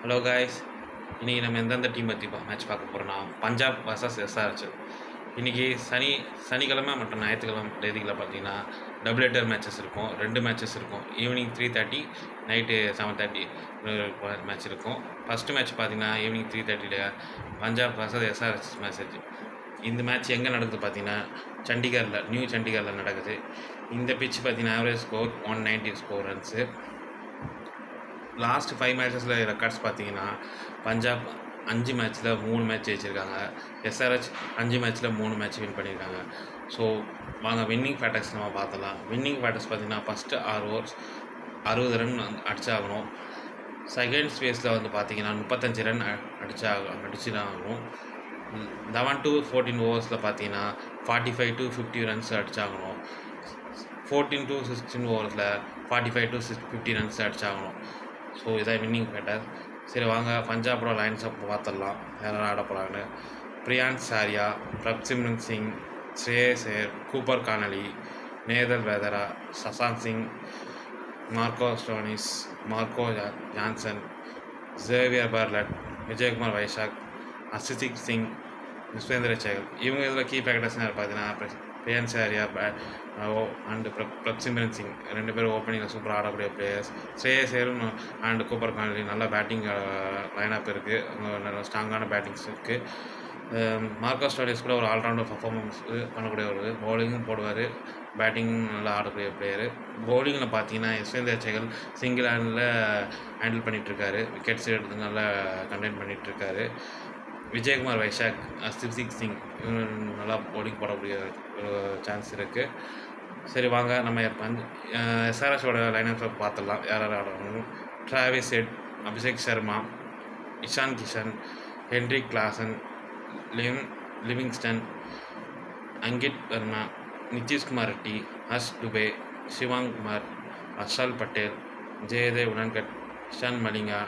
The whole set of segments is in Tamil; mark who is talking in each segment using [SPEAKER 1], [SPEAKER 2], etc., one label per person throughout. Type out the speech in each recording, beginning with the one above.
[SPEAKER 1] ஹலோ காய்ஸ், இன்றைக்கி நம்ம எந்தெந்த டீம் பற்றி மேட்ச் பார்க்க போகிறோன்னா பஞ்சாப் வர்சஸ் எஸ்ஆர்எச். இன்றைக்கி சனிக்கிழமை மற்றும் ஞாயிற்றுக்கிழமை தேதிகளில் பார்த்தீங்கன்னா டபுள் ஹெட்டர் மேட்சஸ் இருக்கும். 2 மேட்சஸ் இருக்கும். ஈவினிங் 3:30, நைட்டு 7:30 மேட்ச் இருக்கும். ஃபஸ்ட்டு மேட்ச் பார்த்தீங்கன்னா evening 3:30 Punjab versus SRH match. இந்த மேட்ச் எங்கே நடக்குது பார்த்தீங்கன்னா நியூ சண்டிகரில் நடக்குது. இந்த பிட்ச் பார்த்தீங்கன்னா ஆவரேஜ் ஸ்கோர் 190 ரன்ஸு. லாஸ்ட் 5 மேட்சஸில் ரெக்கார்ட்ஸ் பார்த்தீங்கன்னா பஞ்சாப் 5 மேட்ச்சில் 3 மேட்ச் ஜெயிச்சிருக்காங்க. எஸ்ஆர்எச் 5 மேட்ச்சில் 3 மேட்ச் வின் பண்ணியிருக்காங்க. ஸோ வாங்க வின்னிங் பேட்டர்ஸ் நம்ம பார்த்தலாம். வின்னிங் பேட்டர்ஸ் பார்த்தீங்கன்னா ஃபஸ்ட்டு 6 ஓவர்ஸ் 60 ரன் அடிச்சாகணும். செகண்ட் ஸ்பேஸில் வந்து பார்த்தீங்கன்னா 35 ரன் அடிச்சுதாகணும். 11 to 14 ஓவர்ஸில் பார்த்தீங்கன்னா 45 to 50 ரன்ஸ் அடிச்சாகணும். 14 to 16 ஓவர்ஸில் 45 to 50 ரன்ஸ் அடிச்சாகணும். ஸோ இதான் வின்னிங் பேட்டர். சரி வாங்க பஞ்சாபோட லைன்ஸ் அப் பார்த்துடலாம், யாரெல்லாம் ஆட போகிறாங்கன்னு. Priyansh Arya, Prabhsimran Singh, Shreyas Iyer, Cooper Connolly, Nehal Wadhera, Shashank Singh, Marco Stoinis, Marco Jansen, Xavier Bartlett, Vijaykumar Vyshak, Arshdeep Singh, Yuzvendra Chahal. இவங்க இதில் கீ ஃபேக்டர்ஸ்னு பார்த்தீங்கன்னா பிரியான்ஸ் ஆர்யா அண்டு பிரப்சிம்ரன் சிங் 2 பேரும் ஓப்பனிங்கில் சூப்பராக ஆடக்கூடிய பிளேயர்ஸ். ஸ்ரேயஸ் ஐயரும் அண்டு கூப்பர் கானலி நல்ல பேட்டிங் லைனப் இருக்குது, நல்ல ஸ்ட்ராங்கான பேட்டிங்ஸ் இருக்குது. மார்க்கோ ஸ்டோனிஸ் கூட ஒரு ஆல்ரவுண்டர் பர்ஃபார்மன்ஸ் பண்ணக்கூடிய ஒரு பவுலிங்கும் போடுவார், பேட்டிங்கும் நல்லா ஆடக்கூடிய பிளேயரு. பவுலிங்கில் பார்த்தீங்கன்னா Yuzvendra Chahal single handle handle பண்ணிகிட்ருக்காரு, விக்கெட்ஸ் எடுத்து நல்லா கண்டெயின் பண்ணிகிட்ருக்காரு. விஜயகுமார் வைஷாக், அசிதிக் சிங் இவங்க நல்லா பவுலிங் போடக்கூடிய ஒரு சான்ஸ் இருக்குது. சரி வாங்க நம்ம எஸ்ஆர்எஸோட லைனப்ஸை பார்த்துடலாம், யார் யார் ஆடணும். Travis head, Abhishek Sharma, Ishan Kishan, Henrik Klaasen, Livingstone, Ankit Verma, Nitish Kumar Reddy, Harsh Dubey, சிவாங் Kumar, Harshal Patel, Jayadev உடன்கட், Ishan Malinga,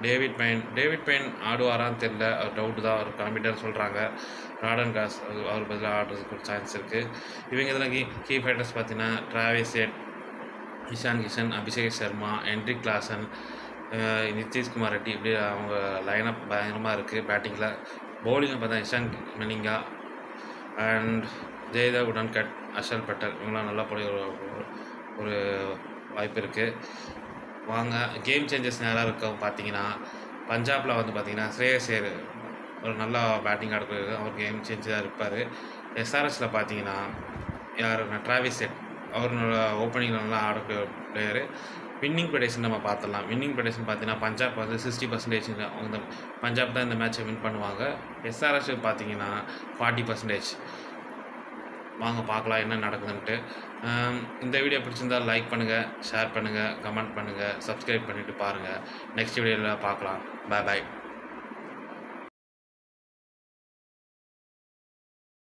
[SPEAKER 1] David pain ஆடுவாரான்னு தெரில, அவர் டவுட்டு தான், அவர் கிளம்பிட்டார் சொல்கிறாங்க. ராடன் காஸ் அவர் பதிலாக ஆடுறதுக்கு ஒரு சான்ஸ் இருக்குது. இவங்க இதில் கீ ஃபைட்டர்ஸ் பார்த்தீங்கன்னா Travis Head, Ishan Kishan, Abhishek Sharma, Heinrich Klaasen, Nitish Kumar Reddy, இப்படி அவங்க லைனப் பயங்கரமாக இருக்குது. பேட்டிங்கில் பவுலிங்கில் பார்த்தா இஷான் மலிங்கா அண்ட் ஜெயதேவ் உடன்கட், ஹர்ஷல் பட்டேல் இவங்களாம் நல்லா போய் ஒரு வாய்ப்பு இருக்குது. வாங்க கேம் சேஞ்சஸ் யாராக இருக்க பார்த்தீங்கன்னா பஞ்சாபில் வந்து பார்த்தீங்கன்னா ஸ்ரேயஸ் ஐயர் ஒரு நல்லா பேட்டிங் ஆடக்கூடியது, அவர் கேம் சேஞ்சராக இருப்பார். எஸ்ஆர்எஸில் பார்த்தீங்கன்னா யாருன்னா டிராவிஸ் ஹெட், அவர் நல்லா ஓப்பனிங்கில் நல்லா ஆடக்கூடிய பிளேயரு. வின்னிங் ப்ரெடிக்ஷன் நம்ம பார்த்துடலாம். வின்னிங் ப்ரெடிக்ஷன் பார்த்தீங்கன்னா பஞ்சாப் வந்து 60% அவங்க பஞ்சாப் தான் இந்த மேட்சை வின் பண்ணுவாங்க. எஸ்ஆர்எஸ் பார்த்தீங்கன்னா 40%. வாங்க பார்க்கலாம் என்ன நடக்குதுன்ட்டு. இந்த வீடியோ பிடிச்சிருந்தால் லைக் பண்ணுங்கள், ஷேர் பண்ணுங்கள், கமெண்ட் பண்ணுங்கள், சப்ஸ்கிரைப் பண்ணிவிட்டு பாருங்கள். நெக்ஸ்ட் வீடியோவில் பார்க்கலாம். பாய்.